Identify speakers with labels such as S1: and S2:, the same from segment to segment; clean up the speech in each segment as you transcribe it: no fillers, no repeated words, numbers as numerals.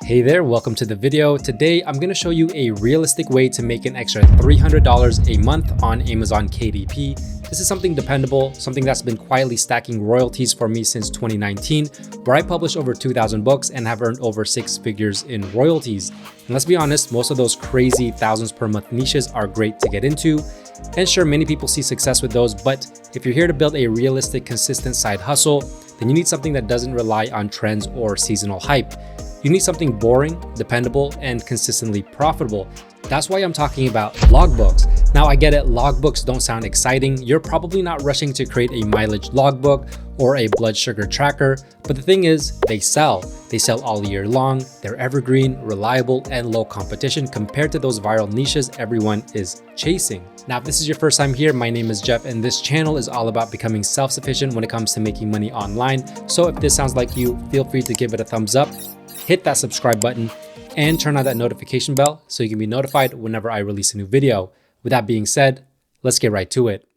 S1: Hey there, welcome to the video. Today, I'm going to show you a realistic way to make an extra $300 a month on Amazon KDP. This is something dependable, something that's been quietly stacking royalties for me since 2019, where I published over 2,000 books and have earned over 6 figures in royalties. And let's be honest, most of those crazy thousands per month niches are great to get into. And sure, many people see success with those, but if you're here to build a realistic, consistent side hustle, then you need something that doesn't rely on trends or seasonal hype. You need something boring, dependable, and consistently profitable. That's why I'm talking about logbooks. Now I get it, logbooks don't sound exciting. You're probably not rushing to create a mileage logbook or a blood sugar tracker, but the thing is, they sell. They sell all year long, they're evergreen, reliable, and low competition compared to those viral niches everyone is chasing. Now, if this is your first time here, my name is Jeff, and this channel is all about becoming self-sufficient when it comes to making money online. So if this sounds like you, feel free to give it a thumbs up, hit that subscribe button, and turn on that notification bell so you can be notified whenever I release a new video. With that being said, let's get right to it.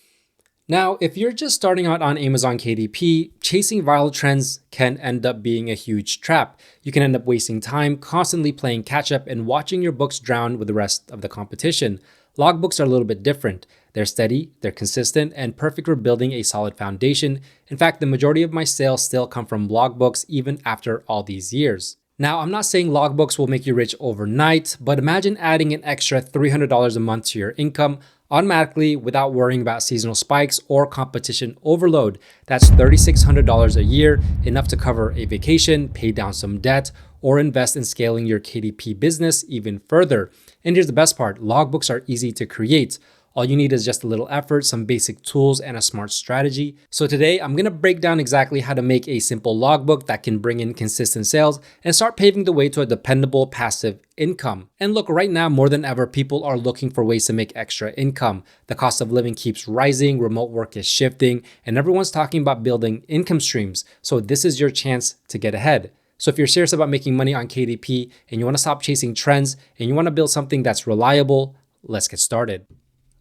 S1: Now, if you're just starting out on Amazon KDP, chasing viral trends can end up being a huge trap. You can end up wasting time constantly playing catch up and watching your books drown with the rest of the competition. Logbooks are a little bit different. They're steady, they're consistent, and perfect for building a solid foundation. In fact, the majority of my sales still come from logbooks even after all these years. Now, I'm not saying logbooks will make you rich overnight, but imagine adding an extra $300 a month to your income automatically without worrying about seasonal spikes or competition overload. That's $3,600 a year, enough to cover a vacation, pay down some debt, or invest in scaling your KDP business even further. And here's the best part, logbooks are easy to create. All you need is just a little effort, some basic tools, and a smart strategy. So today, I'm gonna break down exactly how to make a simple logbook that can bring in consistent sales and start paving the way to a dependable passive income. And look, right now, more than ever, people are looking for ways to make extra income. The cost of living keeps rising, remote work is shifting, and everyone's talking about building income streams. So this is your chance to get ahead. So if you're serious about making money on KDP and you wanna stop chasing trends and you wanna build something that's reliable, let's get started.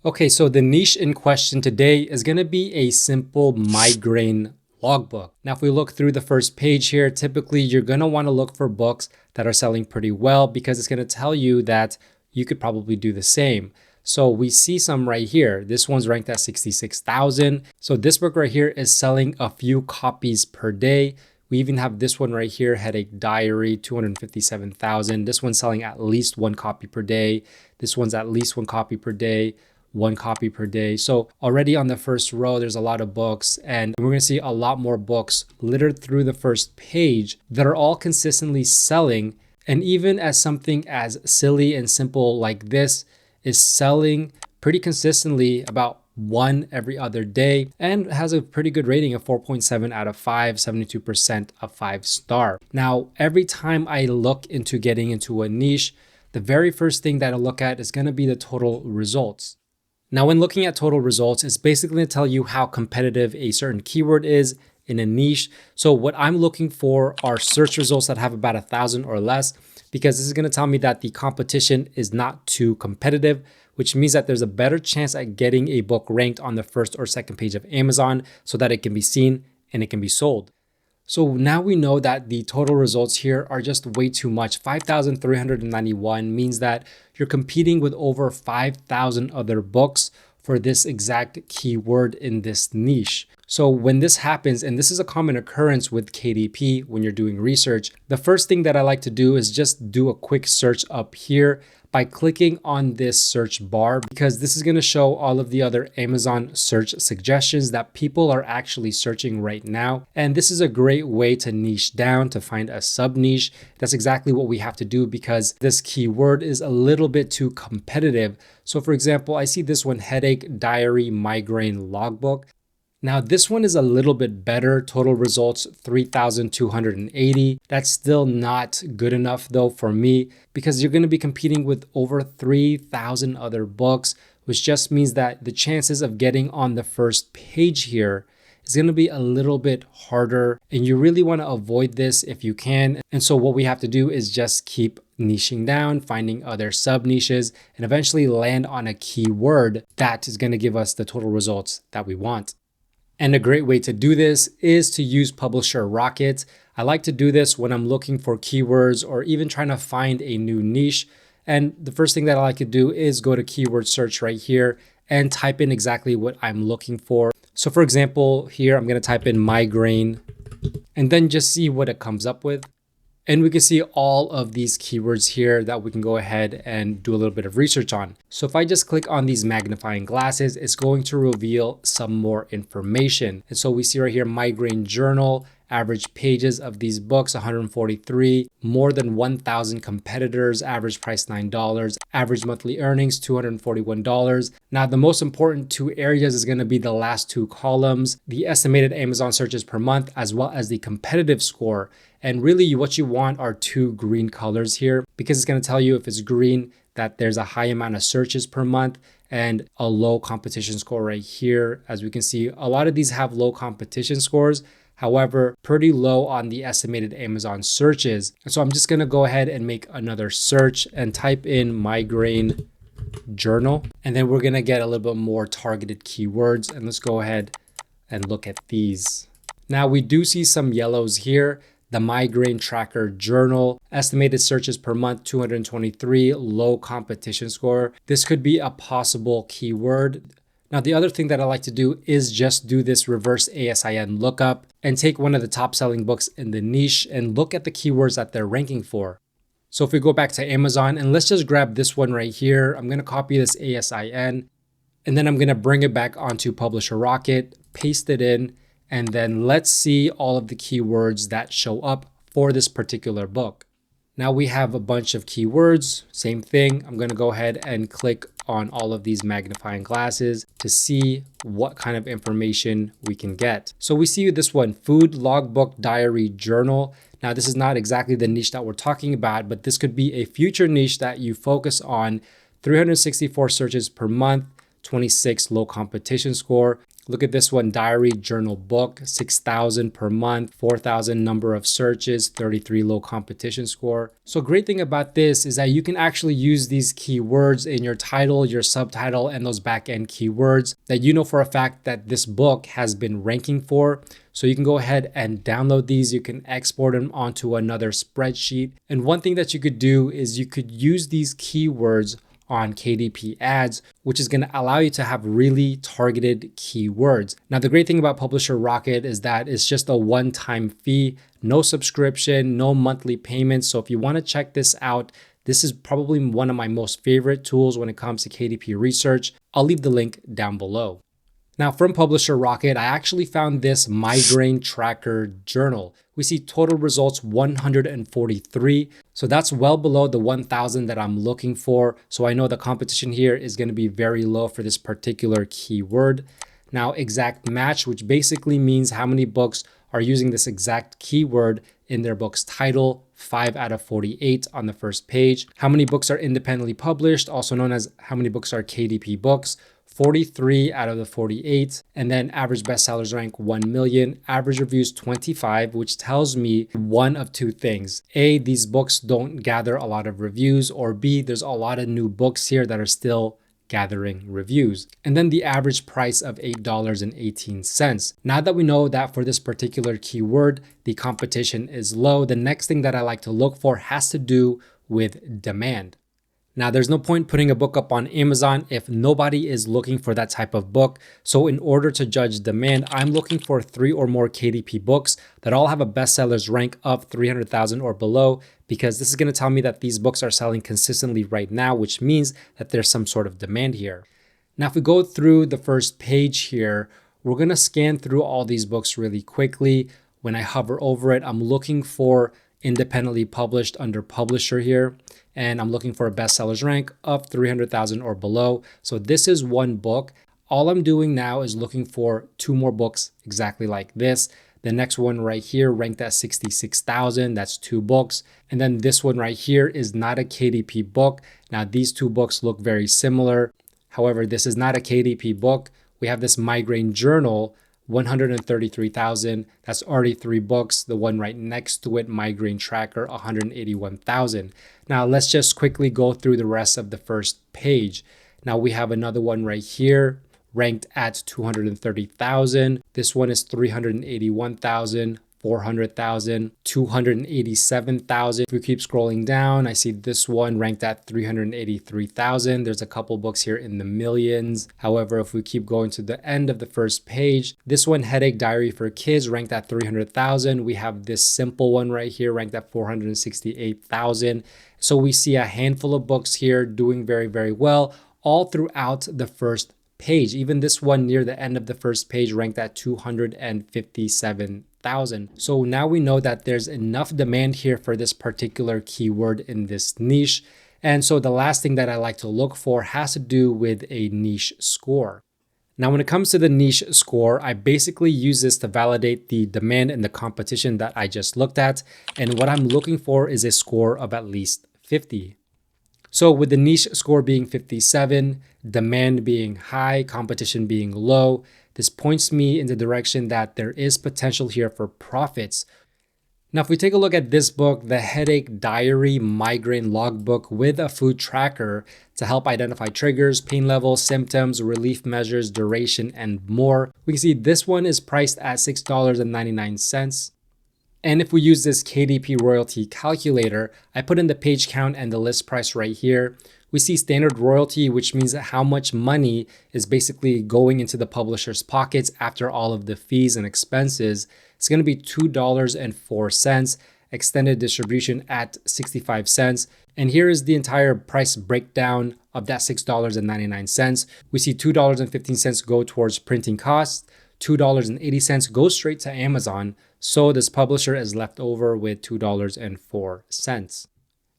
S1: Okay, so the niche in question today is going to be a simple migraine logbook. Now, if we look through the first page here, typically you're going to want to look for books that are selling pretty well because it's going to tell you that you could probably do the same. So we see some right here. This one's ranked at 66,000. So this book right here is selling a few copies per day. We even have this one right here, Headache Diary, 257,000. This one's selling at least 1 copy per day. This one's at least 1 copy per day. 1 copy per day. So already on the first row, there's a lot of books, and we're going to see a lot more books littered through the first page that are all consistently selling. And even as something as silly and simple like this is selling pretty consistently, about 1 every other day, and has a pretty good rating of 4.7 out of 5, 72% of 5-star. Now, every time I look into getting into a niche, the very first thing that I look at is going to be the total results. Now, when looking at total results, it's basically going to tell you how competitive a certain keyword is in a niche. So what I'm looking for are search results that have about 1,000 or less, because this is going to tell me that the competition is not too competitive, which means that there's a better chance at getting a book ranked on the first or second page of Amazon so that it can be seen and it can be sold. So now we know that the total results here are just way too much. 5,391 means that you're competing with over 5,000 other books for this exact keyword in this niche. So when this happens, and this is a common occurrence with KDP when you're doing research, the first thing that I like to do is just do a quick search up here by clicking on this search bar, because this is going to show all of the other Amazon search suggestions that people are actually searching right now. And this is a great way to niche down, to find a sub niche. That's exactly what we have to do because this keyword is a little bit too competitive. So for example, I see this one, Headache Diary Migraine Logbook. Now this one is a little bit better, total results 3,280. That's still not good enough though for me because you're going to be competing with over 3,000 other books, which just means that the chances of getting on the first page here is going to be a little bit harder, and you really want to avoid this if you can. And so what we have to do is just keep niching down, finding other sub niches, and eventually land on a keyword that is going to give us the total results that we want. And a great way to do this is to use Publisher Rocket. I like to do this when I'm looking for keywords or even trying to find a new niche. And the first thing that I like to do is go to keyword search right here and type in exactly what I'm looking for. So for example, here I'm going to type in migraine and then just see what it comes up with. And we can see all of these keywords here that we can go ahead and do a little bit of research on. So if I just click on these magnifying glasses, it's going to reveal some more information. And so we see right here, migraine journal, average pages of these books, 143, more than 1,000 competitors, average price $9, average monthly earnings, $241. Now, the most important two areas is going to be the last two columns, the estimated Amazon searches per month, as well as the competitive score. And really what you want are two green colors here, because it's going to tell you if it's green that there's a high amount of searches per month and a low competition score right here. As we can see, a lot of these have low competition scores. However, pretty low on the estimated Amazon searches. And so I'm just going to go ahead and make another search and type in migraine journal. And then we're going to get a little bit more targeted keywords. And let's go ahead and look at these. Now we do see some yellows here. The migraine tracker journal, estimated searches per month, 223, low competition score. This could be a possible keyword. Now, the other thing that I like to do is just do this reverse ASIN lookup and take one of the top selling books in the niche and look at the keywords that they're ranking for. So if we go back to Amazon and let's just grab this one right here, I'm going to copy this ASIN and then I'm going to bring it back onto Publisher Rocket, paste it in, and then let's see all of the keywords that show up for this particular book. Now we have a bunch of keywords, same thing. I'm going to go ahead and click on all of these magnifying glasses to see what kind of information we can get. So we see this one, food, logbook, diary, journal. Now this is not exactly the niche that we're talking about, but this could be a future niche that you focus on. 364 searches per month, 26 low competition score. Look at this one, diary, journal, book, 6,000 per month, 4,000 number of searches, 33 low competition score. So great thing about this is that you can actually use these keywords in your title, your subtitle, and those back-end keywords that you know for a fact that this book has been ranking for. So you can go ahead and download these. You can export them onto another spreadsheet. And one thing that you could do is you could use these keywords on KDP ads, which is going to allow you to have really targeted keywords. Now, the great thing about Publisher Rocket is that it's just a one-time fee, no subscription, no monthly payments. So if you want to check this out, this is probably one of my most favorite tools when it comes to KDP research. I'll leave the link down below. Now from Publisher Rocket, I actually found this migraine tracker journal. We see total results 143. So that's well below the 1,000 that I'm looking for. So I know the competition here is going to be very low for this particular keyword. Now exact match, which basically means how many books are using this exact keyword in their book's title, 5 out of 48 on the first page. How many books are independently published, also known as how many books are KDP books, 43 out of the 48. And then average bestsellers rank 1 million, average reviews 25, which tells me one of two things. A, these books don't gather a lot of reviews, or B, there's a lot of new books here that are still gathering reviews. And then the average price of $8.18. Now that we know that for this particular keyword, the competition is low, the next thing that I like to look for has to do with demand. Now, there's no point putting a book up on Amazon if nobody is looking for that type of book. So in order to judge demand, I'm looking for 3 or more KDP books that all have a bestsellers rank of 300,000 or below, because this is going to tell me that these books are selling consistently right now, which means that there's some sort of demand here. Now, if we go through the first page here, we're going to scan through all these books really quickly. When I hover over it, I'm looking for independently published under publisher here, and I'm looking for a bestsellers rank of 300,000 or below. So this is one book. All I'm doing now is looking for 2 more books exactly like this. The next one right here ranked at 66,000, that's 2 books. And then this one right here is not a KDP book. Now these 2 books look very similar. However, this is not a KDP book. We have this migraine journal, 133,000. That's already 3 books. The one right next to it, migraine tracker, 181,000. Now let's just quickly go through the rest of the first page. Now we have another one right here, ranked at 230,000. This one is 381,000, 400,000, 287,000. If we keep scrolling down, I see this one ranked at 383,000. There's a couple books here in the millions. However, if we keep going to the end of the first page, this one, Headache Diary for Kids, ranked at 300,000. We have this simple one right here ranked at 468,000. So we see a handful of books here doing very, very well all throughout the first page. Even this one near the end of the first page ranked at 257,000. So now we know that there's enough demand here for this particular keyword in this niche. And so the last thing that I like to look for has to do with a niche score. Now, when it comes to the niche score, I basically use this to validate the demand and the competition that I just looked at. And what I'm looking for is a score of at least 50. So with the niche score being 57, demand being high, competition being low, this points me in the direction that there is potential here for profits. Now, if we take a look at this book, the Headache Diary Migraine Logbook with a food tracker to help identify triggers, pain levels, symptoms, relief measures, duration, and more, we can see this one is priced at $6.99. And if we use this KDP royalty calculator, I put in the page count and the list price right here. We see standard royalty, which means how much money is basically going into the publisher's pockets after all of the fees and expenses. It's going to be $2.04, extended distribution at 65 cents. And here is the entire price breakdown of that $6.99. We see $2.15 go towards printing costs, $2.80 goes straight to Amazon. So this publisher is left over with $2.04.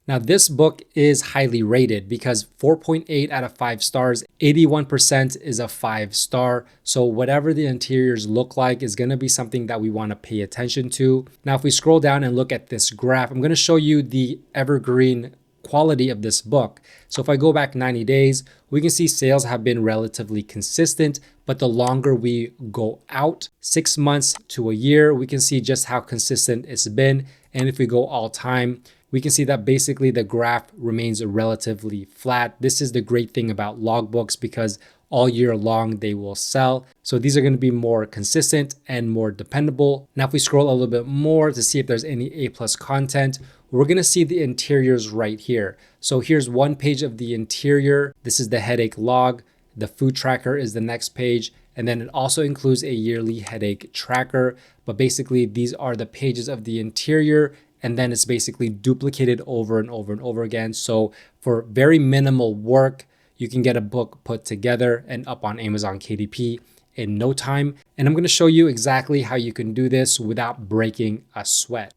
S1: Now, this book is highly rated because 4.8 out of 5 stars, 81% is a 5-star. So whatever the interiors look like is going to be something that we want to pay attention to. Now, if we scroll down and look at this graph, I'm going to show you the evergreen quality of this book. So if I go back 90 days, we can see sales have been relatively consistent, but the longer we go out, 6 months to a year, we can see just how consistent it's been. And if we go all time, we can see that basically the graph remains relatively flat. This is the great thing about logbooks because all year long they will sell. So these are going to be more consistent and more dependable. Now, if we scroll a little bit more to see if there's any A+ content, we're going to see the interiors right here. So here's one page of the interior. This is the headache log. The food tracker is the next page. And then it also includes a yearly headache tracker. But basically, these are the pages of the interior. And then it's basically duplicated over and over and over again. So for very minimal work, you can get a book put together and up on Amazon KDP in no time. And I'm going to show you exactly how you can do this without breaking a sweat.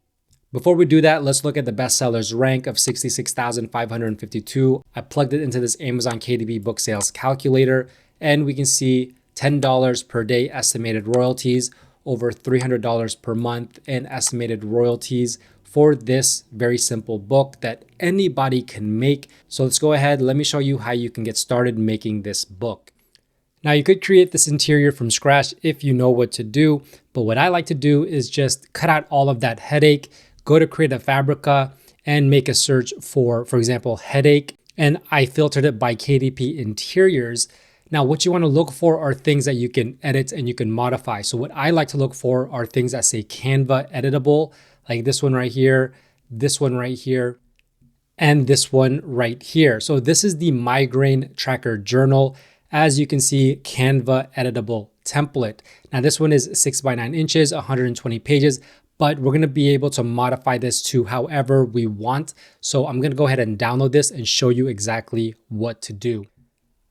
S1: Before we do that, let's look at the bestsellers rank of 66,552. I plugged it into this Amazon KDP book sales calculator, and we can see $10 per day estimated royalties, over $300 per month in estimated royalties for this very simple book that anybody can make. So let's go ahead. Let me show you how you can get started making this book. Now, you could create this interior from scratch if you know what to do, but what I like to do is just cut out all of that headache, go to Creative Fabrica and make a search for example, headache, and I filtered it by KDP Interiors. Now, what you want to look for are things that you can edit and you can modify. So what I like to look for are things that say Canva editable, like this one right here, this one right here, and this one right here. So this is the Migraine Tracker Journal. As you can see, Canva editable template. Now this one is 6 by 9 inches, 120 pages, but we're gonna be able to modify this to however we want. So I'm gonna go ahead and download this and show you exactly what to do.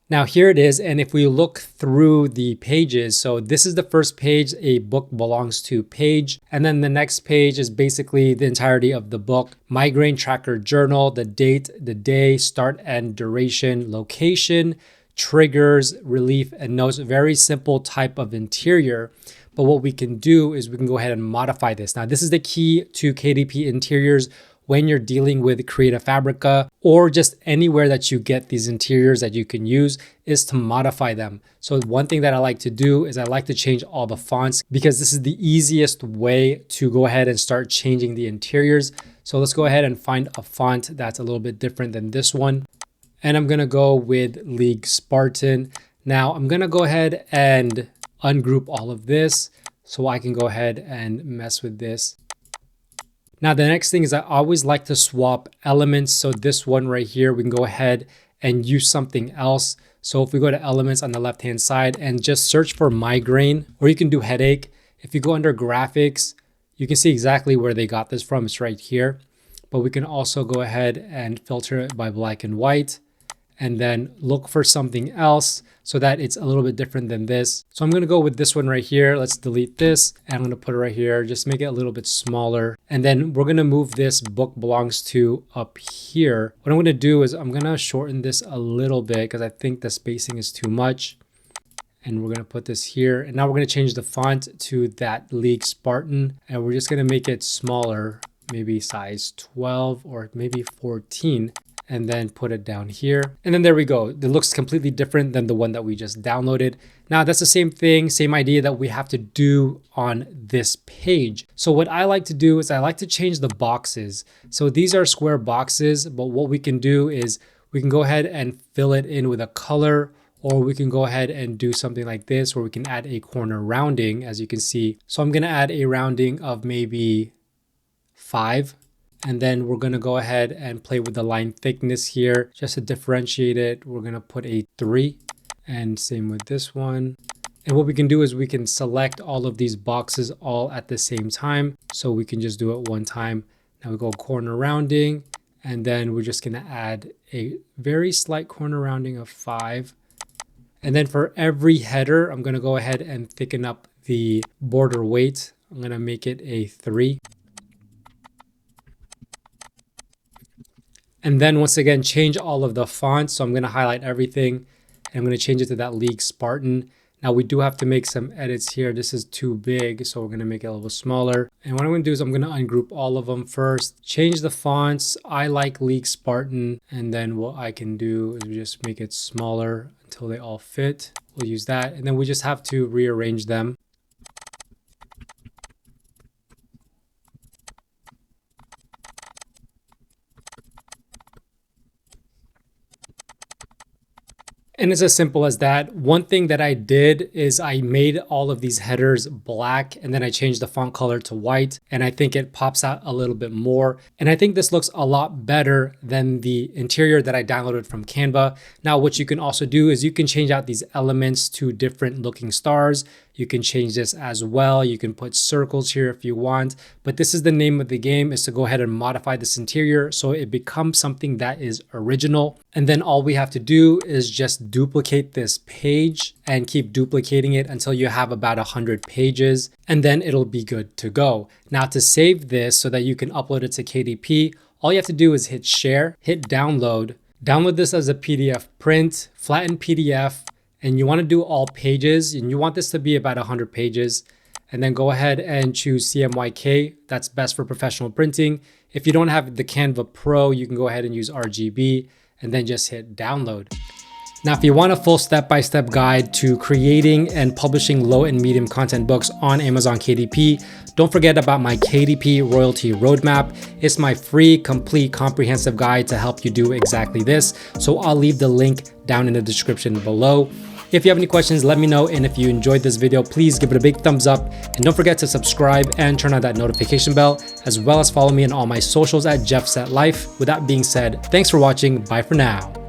S1: Now here it is, and if we look through the pages, so this is the first page, a book belongs to page, and then the next page is basically the entirety of the book, Migraine Tracker Journal, the date, the day, start and duration, location, triggers, relief, and notes. Very simple type of interior. But what we can do is we can go ahead and modify this. Now, this is the key to KDP Interiors when you're dealing with Creative Fabrica or just anywhere that you get these interiors that you can use is to modify them. So one thing that I like to do is I like to change all the fonts because this is the easiest way to go ahead and start changing the interiors. So let's go ahead and find a font that's a little bit different than this one. And I'm gonna go with League Spartan. Now I'm gonna go ahead and ungroup all of this, so I can go ahead and mess with this. Now, the next thing is I always like to swap elements. So this one right here, we can go ahead and use something else. So if we go to elements on the left-hand side and just search for migraine, or you can do headache. If you go under graphics, you can see exactly where they got this from. It's right here. But we can also go ahead and filter it by black and white, and then look for something else so that it's a little bit different than this. So I'm going to go with this one right here. Let's delete this, and I'm going to put it right here. Just make it a little bit smaller. And then we're going to move this book belongs to up here. What I'm going to do is I'm going to shorten this a little bit because I think the spacing is too much. And we're going to put this here. And now we're going to change the font to that League Spartan. And we're just going to make it smaller, maybe size 12 or maybe 14. And then put it down here. And then there we go. It looks completely different than the one that we just downloaded. Now that's the same thing, same idea that we have to do on this page. So what I like to do is I like to change the boxes. So these are square boxes, but what we can do is we can go ahead and fill it in with a color, or we can go ahead and do something like this where we can add a corner rounding, as you can see. So I'm gonna add a rounding of maybe 5. And then we're gonna go ahead and play with the line thickness here. Just to differentiate it, we're gonna put a 3, and same with this one. And what we can do is we can select all of these boxes all at the same time. So we can just do it one time. Now we go corner rounding, and then we're just gonna add a very slight corner rounding of 5. And then for every header, I'm gonna go ahead and thicken up the border weight. I'm gonna make it a 3. And then once again, change all of the fonts. So I'm going to highlight everything, and I'm going to change it to that League Spartan. Now we do have to make some edits here. This is too big, so we're going to make it a little smaller. And what I'm going to do is I'm going to ungroup all of them first, change the fonts. I like League Spartan. And then what I can do is just make it smaller until they all fit. We'll use that. And then we just have to rearrange them. And it's as simple as that. One thing that I did is I made all of these headers black, and then I changed the font color to white, and I think it pops out a little bit more. And I think this looks a lot better than the interior that I downloaded from Canva. Now, what you can also do is you can change out these elements to different looking stars. You can change this as well. You can put circles here if you want, but this is the name of the game, is to go ahead and modify this interior so it becomes something that is original. And then all we have to do is just duplicate this page and keep duplicating it until you have about 100 pages, and then it'll be good to go. Now to save this so that you can upload it to KDP, all you have to do is hit share, hit download, download this as a PDF print, flatten PDF, and you want to do all pages, and you want this to be about 100 pages. And then go ahead and choose CMYK. That's best for professional printing. If you don't have the Canva Pro, you can go ahead and use RGB, and then just hit download. Now, if you want a full step-by-step guide to creating and publishing low and medium content books on Amazon KDP, don't forget about my KDP Royalty Roadmap. It's my free, complete, comprehensive guide to help you do exactly this. So I'll leave the link down in the description below. If you have any questions, let me know. And if you enjoyed this video, please give it a big thumbs up. And don't forget to subscribe and turn on that notification bell, as well as follow me on all my socials at JeffSetLife. With that being said, thanks for watching. Bye for now.